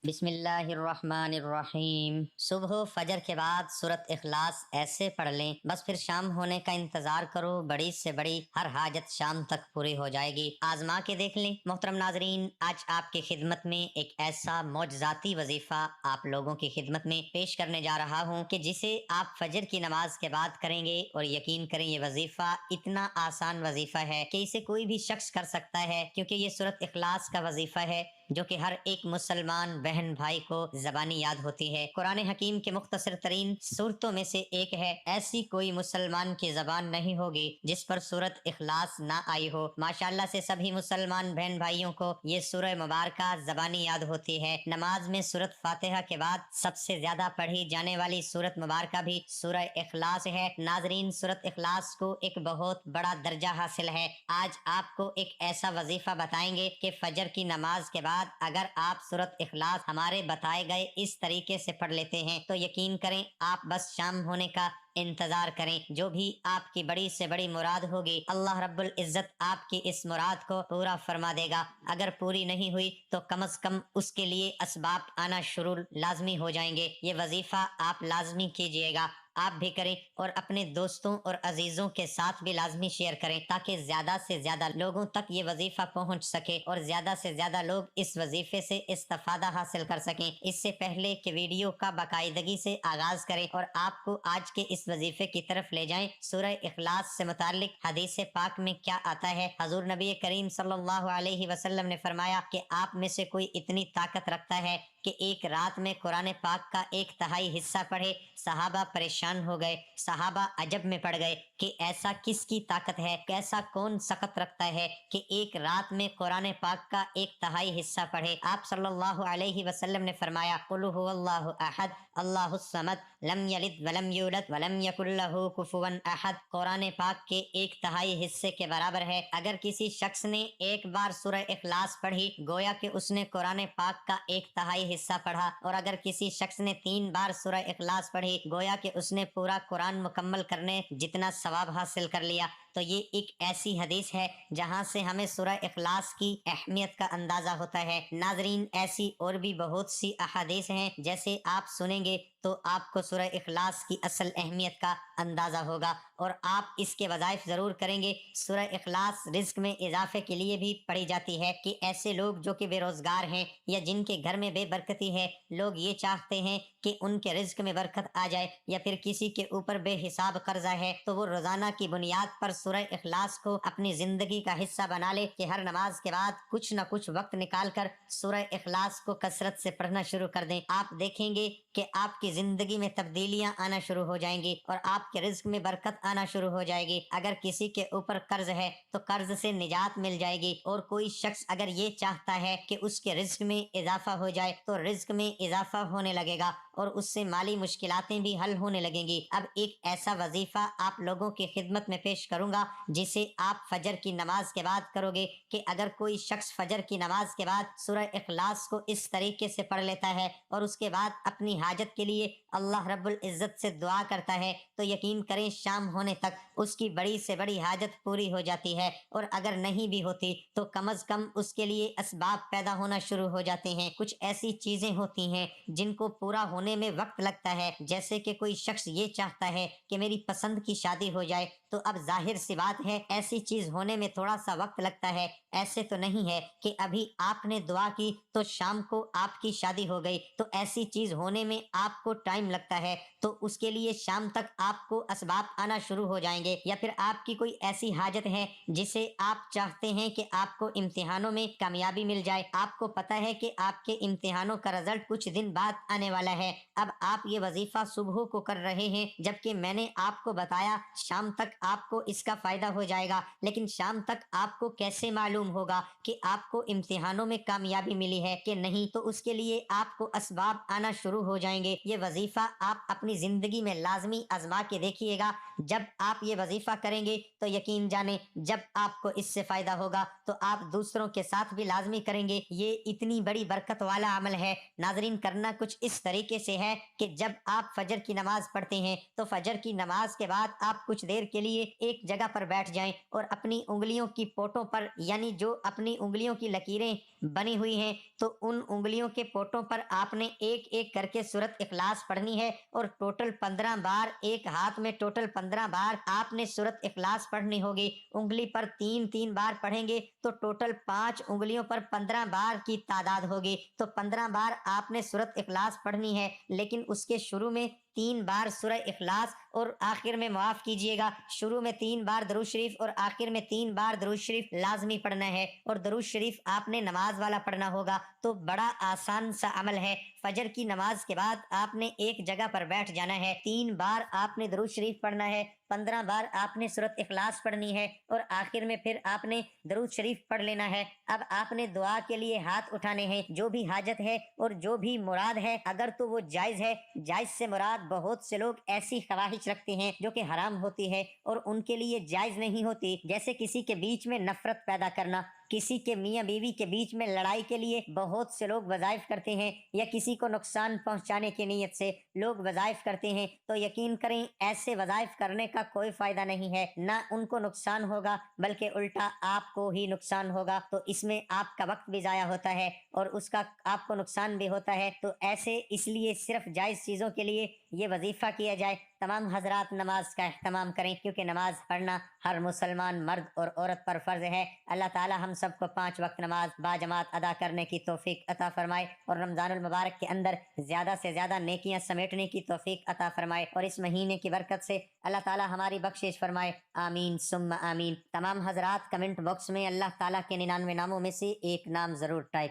बिस्मिल्लाहिर्रहमानिर्रहीम। सुबह फजर के बाद सूरत इखलास ऐसे पढ़ लें, बस फिर शाम होने का इंतजार करो, बड़ी से बड़ी हर हाजत शाम तक पूरी हो जाएगी। आजमा के देख लें। मोहतरम नाजरीन, आज आपकी खिदमत में एक ऐसा मौजज़ाती वजीफा आप लोगों की खिदमत में पेश करने जा रहा हूँ कि जिसे आप फजर की नमाज के बाद करेंगे और यकीन करें ये वजीफा इतना आसान वजीफा है कि इसे कोई भी शख्स कर सकता है, क्योंकि ये सूरत इखलास का वजीफा है जो कि हर एक मुसलमान बहन भाई को ज़बानी याद होती है। कुरान हकीम के मुख्तसर तरीन सूरतों में से एक है। ऐसी कोई मुसलमान की ज़बान नहीं होगी जिस पर सूरत इखलास ना आई हो। माशाअल्लाह से सभी मुसलमान बहन भाइयों को ये सूरह मुबारका ज़बानी याद होती है। नमाज में सूरत फातिहा के बाद सबसे ज्यादा पढ़ी जाने वाली सूरत मुबारका भी सूरह इखलास है। नाजरीन, सूरत इखलास को एक बहुत बड़ा दर्जा हासिल है। आज आपको एक ऐसा वजीफा बताएंगे कि फजर की नमाज के बाद अगर आप सूरत इखलास हमारे बताए गए इस तरीके से पढ़ लेते हैं तो यकीन करें आप बस शाम होने का इंतजार करें। जो भी आपकी बड़ी से बड़ी मुराद होगी अल्लाह रब्बुल इज्जत आपकी इस मुराद को पूरा फरमा देगा। अगर पूरी नहीं हुई तो कम से कम उसके लिए असबाब आना शुरू लाजमी हो जाएंगे। ये वजीफा आप लाजमी कीजिएगा, आप भी करें और अपने दोस्तों और अजीजों के साथ भी लाजमी शेयर करें ताकि ज्यादा से ज्यादा लोगों तक ये वजीफा पहुंच सके और ज्यादा से ज्यादा लोग इस वजीफे से इस्तेफादा हासिल कर सकें। इससे पहले कि वीडियो का बाकायदगी से आगाज करें और आपको आज के इस वजीफे की तरफ ले जाएं, सूरह इखलास से मुताल्लिक हदीस पाक में क्या आता है। हजूर नबी करीम सल्लल्लाहु अलैहि वसल्लम ने फरमाया कि आप में से कोई इतनी ताकत रखता है कि एक रात में कुरान पाक का 1/3 हिस्सा पढ़े। सहाबा परेशान हो गए, सहाबा अजब में पड़ गए कि ऐसा किसकी ताकत है, कैसा कौन सकत रखता है कि एक रात में कुरान पाक का 1/3 हिस्सा पढ़े। आप सल्लल्लाहु अलैहि वसल्लम ने फरमाया, कुल हुवल्लाहु अहद अल्लाहुस समद लम यलिद वलम यूलद वलम यकुल लहू कुफुवन अहद कुरान पाक के 1/3 हिस्से के बराबर है। अगर किसी शख्स ने एक बार सूरह इखलास पढ़ी गोया कि उसने कुरान पाक का 1/3 हिस्सा पढ़ा, और अगर किसी शख्स ने 3 बार सूरह इखलास पढ़ी गोया कि उसने पूरा कुरान मुकम्मल करने जितना सवाब हासिल कर लिया। तो ये एक ऐसी हदीस है जहां से हमें सूरह इखलास की अहमियत का अंदाजा होता है। नाजरीन, ऐसी और भी बहुत सी अहादीस हैं, जैसे आप सुनेंगे तो आपको सूरह इखलास की असल अहमियत का अंदाजा होगा और आप इसके वज़ाइफ जरूर करेंगे। सूरह इखलास रिज्क में इजाफे के लिए भी पढ़ी जाती है कि ऐसे लोग जो कि बेरोजगार हैं या जिनके घर में बेबरकती है, लोग ये चाहते हैं कि उनके रिज्क में बरकत आ जाए, या फिर किसी के ऊपर बेहिसाब कर्जा है तो वो रोजाना की बुनियाद पर सूरह इखलास को अपनी जिंदगी का हिस्सा बना ले कि हर नमाज के बाद कुछ न कुछ वक्त निकाल कर सूरह इखलास को कसरत से पढ़ना शुरू कर दें। आप देखेंगे कि आपकी जिंदगी में तब्दीलियां आना शुरू हो जाएंगी और आपके रिज्क में बरकत आना शुरू हो जाएगी। अगर किसी के ऊपर कर्ज है तो कर्ज से निजात मिल जाएगी, और कोई शख्स अगर ये चाहता है कि उसके रिज्क में इजाफा हो जाए तो रिज्क में इजाफा होने लगेगा और उससे माली मुश्किलातें भी हल होने लगेंगी। अब एक ऐसा वजीफा आप लोगों की खिदमत में पेश करूंगा जिसे आप फजर की नमाज के बाद करोगे कि अगर कोई शख्स फजर की नमाज के बाद सूरह इखलास को इस तरीके से पढ़ लेता है और उसके बाद अपनी हाजत के लिए अल्लाह रब्बुल इज्जत से दुआ करता है तो यकीन करें शाम होने तक उसकी बड़ी से बड़ी हाजत पूरी हो जाती है, और अगर नहीं भी होती तो कम से कम उसके लिए असबाब पैदा होना शुरू हो जाते हैं। कुछ ऐसी चीजें होती हैं जिनको पूरा होने में वक्त लगता है, जैसे कि कोई शख्स ये चाहता है कि मेरी पसंद की शादी हो जाए, तो अब जाहिर सी बात है ऐसी चीज होने में थोड़ा सा वक्त लगता है। ऐसे तो नहीं है कि अभी आपने दुआ की तो शाम को आपकी शादी हो गई, तो ऐसी चीज होने में आपको टाइम लगता है, तो उसके लिए शाम तक आपको असबाब आना शुरू हो जाएंगे। या फिर आपकी कोई ऐसी हाजत है जिसे आप चाहते हैं कि आपको इम्तिहानों में कामयाबी मिल जाए, आपको पता है कि आपके इम्तिहानों का रिजल्ट कुछ दिन बाद आने वाला है, अब आप ये वजीफा सुबह को कर रहे हैं जबकि मैंने आपको बताया शाम तक आपको इसका फायदा हो जाएगा, लेकिन शाम तक आपको कैसे मालूम होगा कि आपको इम्तिहानों में कामयाबी मिली है कि नहीं, तो उसके लिए आपको असबाब आना शुरू हो जाएंगे। ये वजीफा आप अपनी जिंदगी में लाजमी आजमा के देखिएगा। जब आप ये वजीफा करेंगे तो यकीन जाने जब आपको इससे फायदा होगा तो आप दूसरों के साथ भी लाजमी करेंगे। ये इतनी बड़ी बरकत वाला अमल है। नाजरीन, करना कुछ इस तरीके से है कि जब आप फजर की नमाज पढ़ते हैं तो फजर की नमाज के बाद आप कुछ देर के लिए लिए एक जगह पर बैठ जाएं और अपनी उंगलियों की पोटों पर, यानी जो अपनी उंगलियों की लकीरें बनी हुई हैं, तो उन उंगलियों के पोटों पर आपने एक एक करके सूरत इखलास पढ़नी है और टोटल 15 बार, एक हाथ में टोटल 15 बार आपने सूरत इखलास पढ़नी होगी। उंगली पर 3-3 बार पढ़ेंगे तो टोटल 5 उंगलियों पर 15 बार की तादाद होगी। तो 15 बार आपने सूरत इखलास पढ़नी है, लेकिन उसके शुरू में 3 बार सूरह इखलास और आखिर में, माफ कीजिएगा, शुरू में 3 बार दरूद शरीफ और आखिर में 3 बार दरूद शरीफ लाजमी पढ़ना है। और दरूद शरीफ आपने नमाज वाला पढ़ना होगा। तो बड़ा आसान सा अमल है। फजर की नमाज के बाद आपने एक जगह पर बैठ जाना है, 3 बार आपने दरूद शरीफ पढ़ना है, 15 बार आपने सूरत इखलास पढ़नी है और आखिर में फिर आपने दरूद शरीफ पढ़ लेना है। अब आपने दुआ के लिए हाथ उठाने हैं, जो भी हाजत है और जो भी मुराद है, अगर तो वो जायज है। जायज से मुराद, बहुत से लोग ऐसी ख्वाहिश रखते हैं जो कि हराम होती है और उनके लिए जायज नहीं होती, जैसे किसी के बीच में नफरत पैदा करना, किसी के मियाँ बीवी के बीच में लड़ाई के लिए बहुत से लोग वज़ाइफ करते हैं, या किसी को नुकसान पहुंचाने की नीयत से लोग वज़ाइफ करते हैं। तो यकीन करें, ऐसे वज़ाइफ करने का कोई फायदा नहीं है, ना उनको नुकसान होगा बल्कि उल्टा आपको ही नुकसान होगा। तो इसमें आपका वक्त भी ज़ाया होता है और उसका आपको नुकसान भी होता है। तो ऐसे इसलिए सिर्फ जायज़ चीज़ों के लिए ये वजीफा किया जाए। तमाम हजरात नमाज का एहतमाम करें, क्योंकि नमाज पढ़ना हर मुसलमान मर्द और औरत पर फर्ज है। अल्लाह ताला हम सबको 5 वक्त नमाज बाजमात अदा करने की तौफीक अता फरमाए और रमजानुल मुबारक के अंदर ज्यादा से ज्यादा नेकियां समेटने की तौफीक अता फरमाए और इस महीने की बरकत से अल्लाह ताला हमारी बख्शिश फरमाए। आमीन सुम्मा आमीन। तमाम हजरात कमेंट बॉक्स में अल्लाह ताला के 99 नामों में से एक नाम जरूर टाइप